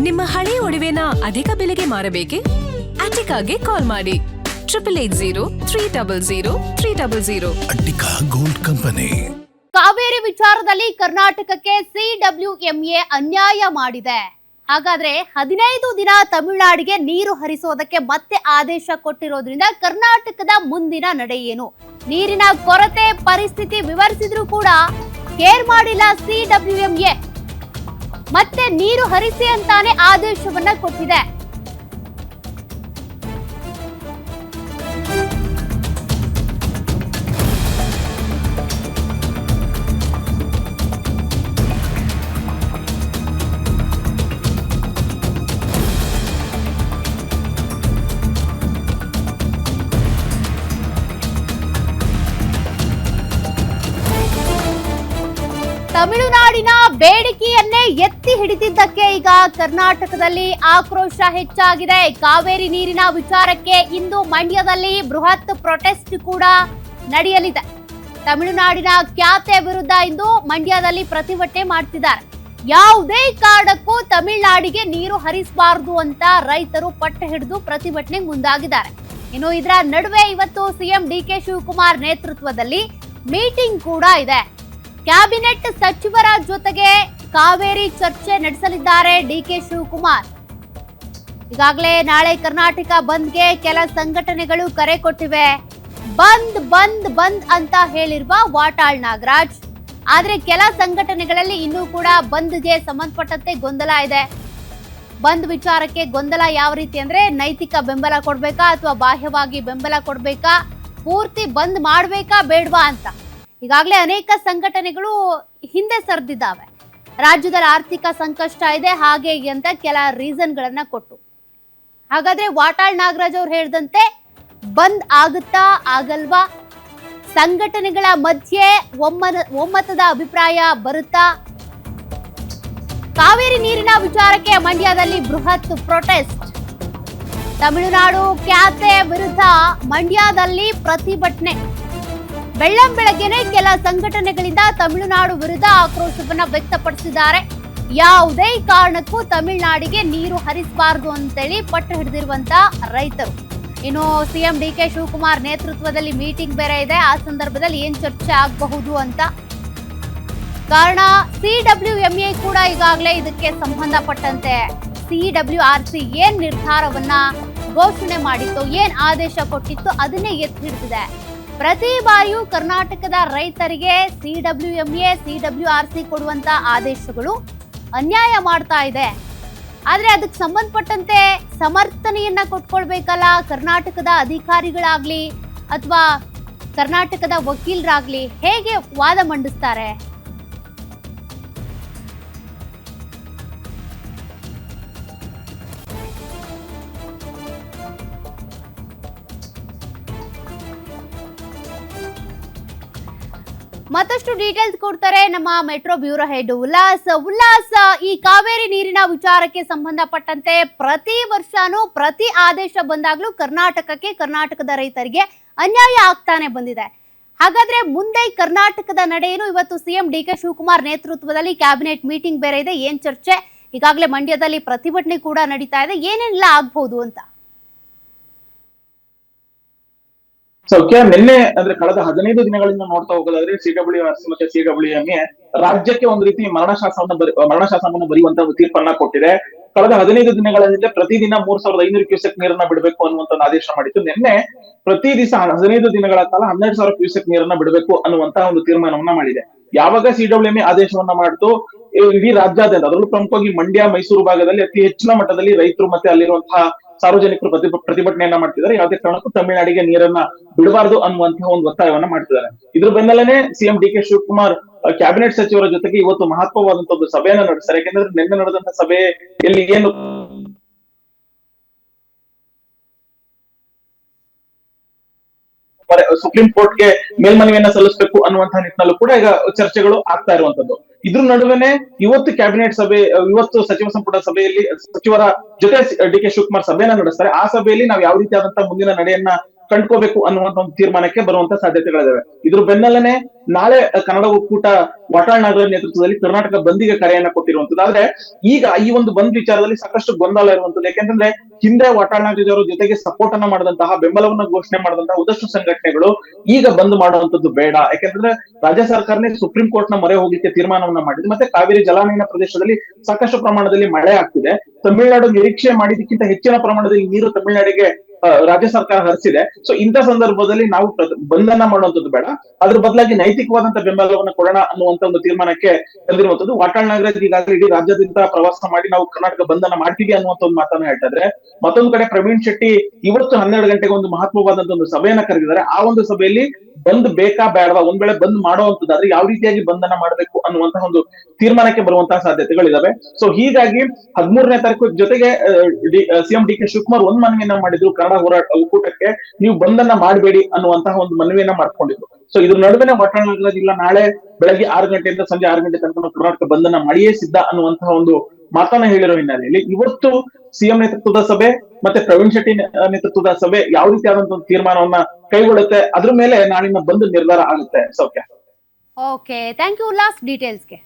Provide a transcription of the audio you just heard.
ನಿಮ್ಮ ಹಳೆ ಒಡವೆನ ಅಧಿಕ ಬೆಲೆಗೆ ಮಾರಬೇಕೆ? ಅಟಿಕಾಗೆ ಕಾಲ್ ಮಾಡಿ 8880 ಅಟಿಕಾ ಗೋಲ್ಡ್ ಕಂಪನಿ. ಕಾವೇರಿ ವಿಚಾರದಲ್ಲಿ ಕರ್ನಾಟಕಕ್ಕೆ ಸಿಡಬ್ಲ್ಯೂಎಂಎ ಅನ್ಯಾಯ ಮಾಡಿದೆ. ಹಾಗಾದ್ರೆ 15 ದಿನ ತಮಿಳುನಾಡಿಗೆ ನೀರು ಹರಿಸೋದಕ್ಕೆ ಮತ್ತೆ ಆದೇಶ ಕೊಟ್ಟಿರೋದ್ರಿಂದ ಕರ್ನಾಟಕದ ಮುಂದಿನ ನಡೆ ಏನು? ನೀರಿನ ಕೊರತೆ ಪರಿಸ್ಥಿತಿ ವಿವರಿಸಿದ್ರು ಕೂಡ ಕೇರ್ ಮಾಡಿಲ್ಲ ಸಿಡಬ್ಲ್ಯೂಎಂಎ. ಮತ್ತೆ ನೀರು ಹರಿಸಿ ಅಂತಾನೆ ಆದೇಶವನ್ನ ಕೊಟ್ಟಿದೆ. ತಮಿಳುನಾಡಿನ ಬೇಡಿಕೆಯನ್ನೇ ಎತ್ತಿ ಹಿಡಿದಿದ್ದಕ್ಕೆ ಈಗ ಕರ್ನಾಟಕದಲ್ಲಿ ಆಕ್ರೋಶ ಹೆಚ್ಚಾಗಿದೆ. ಕಾವೇರಿ ನೀರಿನ ವಿಚಾರಕ್ಕೆ ಇಂದು ಮಂಡ್ಯದಲ್ಲಿ ಬೃಹತ್ ಪ್ರೊಟೆಸ್ಟ್ ಕೂಡ ನಡೆಯಲಿದೆ. ತಮಿಳುನಾಡಿನ ಖ್ಯಾತೆ ವಿರುದ್ಧ ಇಂದು ಮಂಡ್ಯದಲ್ಲಿ ಪ್ರತಿಭಟನೆ ಮಾಡ್ತಿದ್ದಾರೆ. ಯಾವುದೇ ಕಾರಣಕ್ಕೂ ತಮಿಳುನಾಡಿಗೆ ನೀರು ಹರಿಸಬಾರದು ಅಂತ ರೈತರು ಪಟ್ಟು ಹಿಡಿದು ಪ್ರತಿಭಟನೆಗೆ ಮುಂದಾಗಿದ್ದಾರೆ. ಇನ್ನು ಇದರ ನಡುವೆ ಇವತ್ತು ಸಿಎಂ ಡಿಕೆ ಶಿವಕುಮಾರ್ ನೇತೃತ್ವದಲ್ಲಿ ಮೀಟಿಂಗ್ ಕೂಡ ಇದೆ. ಕ್ಯಾಬಿನೆಟ್ ಸಚಿವರ ಜೊತೆಗೆ ಕಾವೇರಿ ಚರ್ಚೆ ನಡೆಸಲಿದ್ದಾರೆ ಡಿಕೆ ಶಿವಕುಮಾರ್. ಈಗಾಗಲೇ ನಾಳೆ ಕರ್ನಾಟಕ ಬಂದ್ಗೆ ಕೆಲ ಸಂಘಟನೆಗಳು ಕರೆ ಕೊಟ್ಟಿವೆ. ಬಂದ್ ಬಂದ್ ಬಂದ್ ಅಂತ ಹೇಳಿರುವ ವಾಟಾಳ್ ನಾಗರಾಜ್. ಆದ್ರೆ ಕೆಲ ಸಂಘಟನೆಗಳಲ್ಲಿ ಇನ್ನೂ ಕೂಡ ಬಂದ್ಗೆ ಸಂಬಂಧಪಟ್ಟಂತೆ ಗೊಂದಲ ಇದೆ. ಬಂದ್ ವಿಚಾರಕ್ಕೆ ಗೊಂದಲ ಯಾವ ರೀತಿ ಅಂದ್ರೆ ನೈತಿಕ ಬೆಂಬಲ ಕೊಡ್ಬೇಕಾ ಅಥವಾ ಬಾಹ್ಯವಾಗಿ ಬೆಂಬಲ ಕೊಡ್ಬೇಕಾ, ಪೂರ್ತಿ ಬಂದ್ ಮಾಡ್ಬೇಕಾ ಬೇಡ್ವಾ ಅಂತ ಈಗಾಗಲೇ ಅನೇಕ ಸಂಘಟನೆಗಳು ಹಿಂದೆ ಸರಿದಿದ್ದಾವೆ. ರಾಜ್ಯದಲ್ಲಿ ಆರ್ಥಿಕ ಸಂಕಷ್ಟ ಇದೆ ಹಾಗೆ ಅಂತ ಕೆಲ ರೀಸನ್ಗಳನ್ನ ಕೊಟ್ಟು. ಹಾಗಾದ್ರೆ ವಾಟಾಳ್ ನಾಗರಾಜ್ ಅವ್ರು ಹೇಳಿದಂತೆ ಬಂದ್ ಆಗುತ್ತಾ ಆಗಲ್ವಾ? ಸಂಘಟನೆಗಳ ಮಧ್ಯೆ ಒಮ್ಮತದ ಅಭಿಪ್ರಾಯ ಬರುತ್ತಾ? ಕಾವೇರಿ ನೀರಿನ ವಿಚಾರಕ್ಕೆ ಮಂಡ್ಯದಲ್ಲಿ ಬೃಹತ್ ಪ್ರೊಟೆಸ್ಟ್. ತಮಿಳುನಾಡು ಖ್ಯಾತೆ ವಿರುದ್ಧ ಮಂಡ್ಯದಲ್ಲಿ ಪ್ರತಿಭಟನೆ. ಬೆಳ್ಳಂಬೆಳಗ್ಗೆನೆ ಕೆಲ ಸಂಘಟನೆಗಳಿಂದ ತಮಿಳುನಾಡು ವಿರುದ್ಧ ಆಕ್ರೋಶವನ್ನ ವ್ಯಕ್ತಪಡಿಸಿದ್ದಾರೆ. ಯಾವುದೇ ಕಾರಣಕ್ಕೂ ತಮಿಳುನಾಡಿಗೆ ನೀರು ಹರಿಸಬಾರದು ಅಂತೇಳಿ ಪಟ್ಟು ಹಿಡಿದಿರುವಂತ ರೈತರು. ಇನ್ನು ಸಿಎಂ ಡಿಕೆ ಶಿವಕುಮಾರ್ ನೇತೃತ್ವದಲ್ಲಿ ಮೀಟಿಂಗ್ ಬೇರೆ ಇದೆ. ಆ ಸಂದರ್ಭದಲ್ಲಿ ಏನ್ ಚರ್ಚೆ ಆಗಬಹುದು ಅಂತ. ಕಾರಣ ಸಿಡಬ್ಲ್ಯೂಎಂಎ ಕೂಡ ಈಗಾಗಲೇ ಇದಕ್ಕೆ ಸಂಬಂಧಪಟ್ಟಂತೆ ಸಿಡಬ್ಲ್ಯೂಆರ್ಸಿ ಏನ್ ನಿರ್ಧಾರವನ್ನ ಘೋಷಣೆ ಮಾಡಿತ್ತು, ಏನ್ ಆದೇಶ ಕೊಟ್ಟಿತ್ತು ಅದನ್ನೇ ಎತ್ತಿ ಹಿಡಿದಿದೆ. ಪ್ರತಿ ಬಾರಿಯೂ ಕರ್ನಾಟಕದ ರೈತರಿಗೆ ಸಿಡಬ್ಲ್ಯೂಎಂಎ ಸಿಡಬ್ಲ್ಯೂಆರ್ಸಿ ಕೊಡುವಂತ ಆದೇಶಗಳು ಅನ್ಯಾಯ ಮಾಡ್ತಾ ಇದೆ. ಆದ್ರೆ ಅದಕ್ಕೆ ಸಂಬಂಧಪಟ್ಟಂತೆ ಸಮರ್ಥನೆಯನ್ನ ಕೊಟ್ಕೊಳ್ಬೇಕಲ್ಲ ಕರ್ನಾಟಕದ ಅಧಿಕಾರಿಗಳಾಗ್ಲಿ ಅಥವಾ ಕರ್ನಾಟಕದ ವಕೀಲರಾಗ್ಲಿ ಹೇಗೆ ವಾದ ಮಂಡಿಸ್ತಾರೆ? ಮತ್ತಷ್ಟು ಡೀಟೇಲ್ಸ್ ಕೊಡ್ತಾರೆ ನಮ್ಮ ಮೆಟ್ರೋ ಬ್ಯೂರೋ ಹೆಡ್ ಉಲ್ಲಾಸ್. ಈ ಕಾವೇರಿ ನೀರಿನ ವಿಚಾರಕ್ಕೆ ಸಂಬಂಧಪಟ್ಟಂತೆ ಪ್ರತಿ ವರ್ಷನೂ ಪ್ರತಿ ಆದೇಶ ಬಂದಾಗ್ಲೂ ಕರ್ನಾಟಕದ ರೈತರಿಗೆ ಅನ್ಯಾಯ ಆಗ್ತಾನೆ ಬಂದಿದೆ. ಹಾಗಾದ್ರೆ ಮುಂದೆ ಕರ್ನಾಟಕದ ನಡೆಯೇನು? ಇವತ್ತು ಸಿಎಂ ಡಿಕೆ ಶಿವಕುಮಾರ್ ನೇತೃತ್ವದಲ್ಲಿ ಕ್ಯಾಬಿನೆಟ್ ಮೀಟಿಂಗ್ ಬೇರೆ ಇದೆ. ಏನ್ ಚರ್ಚೆ? ಈಗಾಗಲೇ ಮಂಡ್ಯದಲ್ಲಿ ಪ್ರತಿಭಟನೆ ಕೂಡ ನಡೀತಾ ಇದೆ. ಏನೆಲ್ಲ ಆಗ್ಬಹುದು ಅಂತ? ಸೌಖ್ಯ ನಿನ್ನೆ ಅಂದ್ರೆ ಕಳೆದ 15 ದಿನಗಳಿಂದ ನೋಡ್ತಾ ಹೋಗೋದಾದ್ರೆ ಸಿಡಬ್ಲ್ಯೂಆರ್ಸಿ ಮತ್ತೆ ಸಿಡಬ್ಲ್ಯೂಎಂಎ ರಾಜ್ಯಕ್ಕೆ ಒಂದು ರೀತಿ ಮರಣಶಾಸನವನ್ನು ಬರೆಯುವಂತ ತೀರ್ಪನ್ನ ಕೊಟ್ಟಿದೆ. ಕಳೆದ 15 ದಿನಗಳಿಂದ ಪ್ರತಿದಿನ 3500 ಕ್ಯೂಸೆಕ್ ನೀರನ್ನ ಬಿಡಬೇಕು ಅನ್ನುವಂತ ಆದೇಶ ಮಾಡಿತ್ತು. ನಿನ್ನೆ ಪ್ರತಿ ದಿವಸ 15 ದಿನಗಳ ಕಾಲ 12,000 ಕ್ಯೂಸೆಕ್ ನೀರನ್ನ ಬಿಡಬೇಕು ಅನ್ನುವಂತಹ ಒಂದು ತೀರ್ಮಾನವನ್ನ ಮಾಡಿದೆ. ಯಾವಾಗ ಸಿಡಬ್ಲ್ಯೂಎಂಎ ಆದೇಶವನ್ನ ಮಾಡಿತು, ಇಡೀ ರಾಜ್ಯಾದ್ಯಂತ ಅದರಲ್ಲೂ ಪ್ರಮುಖವಾಗಿ ಮಂಡ್ಯ ಮೈಸೂರು ಭಾಗದಲ್ಲಿ ಅತಿ ಹೆಚ್ಚಿನ ಮಟ್ಟದಲ್ಲಿ ರೈತರು ಮತ್ತೆ ಅಲ್ಲಿರುವಂತಹ ಸಾರ್ವಜನಿಕರು ಪ್ರತಿಭಟನೆಯನ್ನ ಮಾಡ್ತಿದ್ದಾರೆ. ಯಾವುದೇ ಕಾರಣಕ್ಕೂ ತಮಿಳುನಾಡಿಗೆ ನೀರನ್ನ ಬಿಡಬಾರದು ಅನ್ನುವಂತಹ ಒಂದು ಒತ್ತಾಯವನ್ನ ಮಾಡ್ತಿದ್ದಾರೆ. ಇದ್ರ ಬೆನ್ನಲ್ಲೇ ಸಿಎಂ ಡಿಕೆ ಶಿವಕುಮಾರ್ ಕ್ಯಾಬಿನೆಟ್ ಸಚಿವರ ಜೊತೆಗೆ ಇವತ್ತು ಮಹತ್ವವಾದಂತಹ ಒಂದು ಸಭೆಯನ್ನ ನಡೆಸ್ತಾರೆ. ಯಾಕೆಂದ್ರೆ ನಿನ್ನೆ ನಡೆದಂತಹ ಸಭೆಯಲ್ಲಿ ಏನು ಸುಪ್ರೀಂ ಕೋರ್ಟ್ಗೆ ಮೇಲ್ಮನವಿಯನ್ನ ಸಲ್ಲಿಸಬೇಕು ಅನ್ನುವಂತಹ ನಿಟ್ಟಿನಲ್ಲೂ ಕೂಡ ಈಗ ಚರ್ಚೆಗಳು ಆಗ್ತಾ ಇರುವಂತದ್ದು. ಇದ್ರ ನಡುವೆನೆ ಇವತ್ತು ಸಚಿವ ಸಂಪುಟ ಸಭೆಯಲ್ಲಿ ಸಚಿವರ ಜೊತೆ ಡಿ ಕೆ ಶಿವಕುಮಾರ್ ಸಭೆಯನ್ನ ನಡೆಸ್ತಾರೆ. ಆ ಸಭೆಯಲ್ಲಿ ನಾವು ಯಾವ ರೀತಿಯಾದಂತಹ ಮುಂದಿನ ನಡೆಯನ್ನ ಕಂಡ್ಕೋಬೇಕು ಅನ್ನುವಂತ ಒಂದು ತೀರ್ಮಾನಕ್ಕೆ ಬರುವಂತ ಸಾಧ್ಯತೆಗಳಿದಾವೆ. ಇದ್ರ ಬೆನ್ನಲ್ಲೇ ನಾಳೆ ಕನ್ನಡ ಒಕ್ಕೂಟ ವಾಟಾಳ್ ನಾಗರಾಜ್ ನೇತೃತ್ವದಲ್ಲಿ ಕರ್ನಾಟಕ ಬಂದ್ಗೆ ಕರೆಯನ್ನ ಕೊಟ್ಟಿರುವಂತದ್ದು. ಆದ್ರೆ ಈಗ ಈ ಒಂದು ಬಂದ್ ವಿಚಾರದಲ್ಲಿ ಸಾಕಷ್ಟು ಗೊಂದಲ ಇರುವಂತದ್ದು. ಯಾಕೆಂತಂದ್ರೆ ಹಿಂದೆ ವಾಟಾಳ್ ನಾಗರಾಜ್ ಅವರ ಜೊತೆಗೆ ಸಪೋರ್ಟ್ ಅನ್ನ ಮಾಡಿದಂತಹ, ಬೆಂಬಲವನ್ನ ಘೋಷಣೆ ಮಾಡಿದಂತಹ ಒಂದಷ್ಟು ಸಂಘಟನೆಗಳು ಈಗ ಬಂದ್ ಮಾಡುವಂತದ್ದು ಬೇಡ, ಯಾಕೆಂದ್ರೆ ರಾಜ್ಯ ಸರ್ಕಾರನೇ ಸುಪ್ರೀಂ ಕೋರ್ಟ್ ನ ಮೊರೆ ಹೋಗ್ಲಿಕ್ಕೆ ತೀರ್ಮಾನವನ್ನ ಮಾಡಿದೆ. ಮತ್ತೆ ಕಾವೇರಿ ಜಲಾನಯನ ಪ್ರದೇಶದಲ್ಲಿ ಸಾಕಷ್ಟು ಪ್ರಮಾಣದಲ್ಲಿ ಮಳೆ ಆಗ್ತಿದೆ. ತಮಿಳುನಾಡು ನಿರೀಕ್ಷೆ ಮಾಡಿದಕ್ಕಿಂತ ಹೆಚ್ಚಿನ ಪ್ರಮಾಣದಲ್ಲಿ ನೀರು ತಮಿಳುನಾಡಿಗೆ ರಾಜ್ಯ ಸರ್ಕಾರ ಹರಿಸಿದೆ. ಸೊ ಇಂಥ ಸಂದರ್ಭದಲ್ಲಿ ನಾವು ಬಂಧನ ಮಾಡುವಂತದ್ದು ಬೇಡ, ಅದ್ರ ಬದಲಾಗಿ ನೈತಿಕವಾದಂತ ಬೆಂಬಲವನ್ನ ಕೊಡೋಣ ಅನ್ನುವಂತ ಒಂದು ತೀರ್ಮಾನಕ್ಕೆ ಬಂದಿರುವಂತದ್ದು. ವಾಟಾಳ್ ನಾಗರಾಜ್ ಈಗಾಗಲೇ ಇಡೀ ರಾಜ್ಯದಿಂದ ಪ್ರವಾಸ ಮಾಡಿ ನಾವು ಕರ್ನಾಟಕ ಬಂಧನ ಮಾಡ್ತೀವಿ ಅನ್ನುವಂತ ಒಂದು ಮಾತನ್ನ ಹೇಳ್ತಾ ಇದ್ರೆ, ಮತ್ತೊಂದು ಕಡೆ ಪ್ರವೀಣ್ ಶೆಟ್ಟಿ ಇವತ್ತು 12 ಗಂಟೆಗೆ ಒಂದು ಮಹತ್ವವಾದಂತ ಒಂದು ಸಭೆಯನ್ನ ಕರೆದಿದ್ದಾರೆ. ಆ ಒಂದು ಸಭೆಯಲ್ಲಿ ಬಂದ್ ಬೇಕಾ ಬೇಡವಾ, ಒಂದ್ ವೇಳೆ ಬಂದ್ ಮಾಡುವಂತದ್ದಾದ್ರೆ ಯಾವ ರೀತಿಯಾಗಿ ಬಂಧನ ಮಾಡಬೇಕು ಅನ್ನುವಂತಹ ಒಂದು ತೀರ್ಮಾನಕ್ಕೆ ಬರುವಂತಹ ಸಾಧ್ಯತೆಗಳಿದಾವೆ. ಸೊ ಹೀಗಾಗಿ 13ನೇ ತಾರೀಕು ಜೊತೆಗೆ ಸಿಎಂ ಡಿ ಕೆ ಶಿವಕುಮಾರ್ ಒಂದ್ ಮನವಿಯನ್ನ ಮಾಡಿದ್ರು ಕನ್ನಡ ಹೋರಾಟ ಒಕ್ಕೂಟಕ್ಕೆ, ನೀವು ಬಂಧನ ಮಾಡಬೇಡಿ ಅನ್ನುವಂತಹ ಒಂದು ಮನವಿಯನ್ನ ಮಾಡ್ಕೊಂಡಿದ್ರು. ಸೊ ಇದ್ರ ನಡುವೆನೆ ವಾಟಾಳ್ ನಾಗರಾಜ್ ಇಲ್ಲ ನಾಳೆ ಬೆಳಗ್ಗೆ 6 ಗಂಟೆಯಿಂದ ಸಂಜೆ 6 ಗಂಟೆ ತನಕ ಕರ್ನಾಟಕ ಬಂಧನ ಮಾಡಿಯೇ ಸಿದ್ಧ ಅನ್ನುವಂತಹ ಒಂದು ಮಾತನ್ನ ಹೇಳಿರೋ ಹಿನ್ನೆಲೆಯಲ್ಲಿ ಇವತ್ತು ಸಿಎಂ ನೇತೃತ್ವದ ಸಭೆ ಮತ್ತೆ ಪ್ರವೀಣ್ ಶೆಟ್ಟಿ ನೇತೃತ್ವದ ಸಭೆ ಯಾವ ರೀತಿಯಾದಂತಹ ತೀರ್ಮಾನವನ್ನ ಕೈಗೊಳ್ಳುತ್ತೆ, ಅದ್ರ ಮೇಲೆ ನಾಳಿನ ಬಂದ್ ನಿರ್ಧಾರ ಆಗುತ್ತೆ. ಸೌಖ್ಯ. Okay, thank you Ullas ಡೀಟೇಲ್ಸ್ಗೆ.